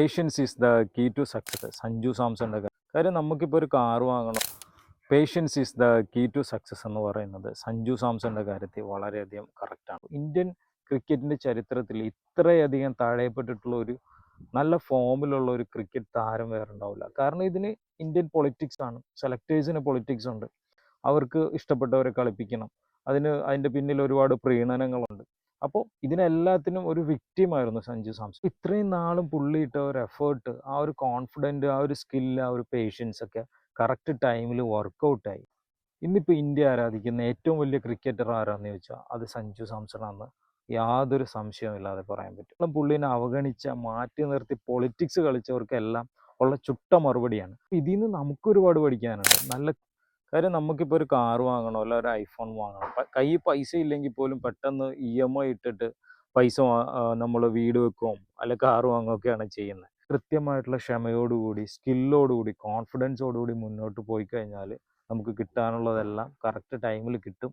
Patients is the key to success. Sanju സാംസന്റെ കാര്യം. നമുക്കിപ്പോൾ ഒരു കാർ വാങ്ങണം. Patience is the key to success എന്ന് പറയുന്നത് സഞ്ജു സാംസന്റെ കാര്യത്തിൽ വളരെയധികം കറക്റ്റാണ്. ഇന്ത്യൻ ക്രിക്കറ്റിൻ്റെ ചരിത്രത്തിൽ ഇത്രയധികം താഴെപ്പെട്ടിട്ടുള്ള ഒരു നല്ല ഫോമിലുള്ള ഒരു ക്രിക്കറ്റ് താരം വേറെ ഉണ്ടാവില്ല. കാരണം ഇതിന് ഇന്ത്യൻ പൊളിറ്റിക്സ് ആണ്. സെലക്ടേഴ്സിന് പൊളിറ്റിക്സ് ഉണ്ട്. അവർക്ക് ഇഷ്ടപ്പെട്ടവരെ കളിപ്പിക്കണം. അതിൻ്റെ പിന്നിൽ ഒരുപാട് പ്രീണനങ്ങളുണ്ട്. അപ്പോൾ ഇതിനെല്ലാത്തിനും ഒരു വിക്റ്റിമായിരുന്നു സഞ്ജു സാംസൺ. ഇത്രയും നാളും പുള്ളിയിട്ട ഒരു എഫേർട്ട്, ആ ഒരു കോൺഫിഡൻറ്റ്, ആ ഒരു സ്കില്ല്, ആ ഒരു പേഷ്യൻസ് ഒക്കെ കറക്റ്റ് ടൈമിൽ വർക്കൗട്ടായി. ഇന്നിപ്പോൾ ഇന്ത്യ ആരാധിക്കുന്ന ഏറ്റവും വലിയ ക്രിക്കറ്റർ ആരാന്ന് ചോദിച്ചാൽ അത് സഞ്ജു സാംസൺ ആണെന്ന് യാതൊരു സംശയമില്ലാതെ പറയാൻ പറ്റും. പുള്ളിനെ അവഗണിച്ച, മാറ്റി നിർത്തി പൊളിറ്റിക്സ് കളിച്ചവർക്കെല്ലാം ഉള്ള ചുട്ട മറുപടിയാണ്. ഇതിൽ നിന്ന് നമുക്കൊരുപാട് പഠിക്കാനുണ്ട്. നല്ല കാര്യം. നമുക്കിപ്പോൾ ഒരു കാർ വാങ്ങണോ അല്ല ഒരു ഐഫോൺ വാങ്ങണം, കയ്യിൽ പൈസ ഇല്ലെങ്കിൽ പോലും പെട്ടെന്ന് EMI ഇട്ടിട്ട് പൈസ നമ്മൾ വീട് വെക്കുകയും അല്ല കാർ വാങ്ങുകയൊക്കെയാണ് ചെയ്യുന്നത്. കൃത്യമായിട്ടുള്ള ക്ഷമയോടുകൂടി, സ്കില്ലോടുകൂടി, കോൺഫിഡൻസോടുകൂടി മുന്നോട്ട് പോയി കഴിഞ്ഞാൽ നമുക്ക് കിട്ടാനുള്ളതെല്ലാം കറക്റ്റ് ടൈമിൽ കിട്ടും.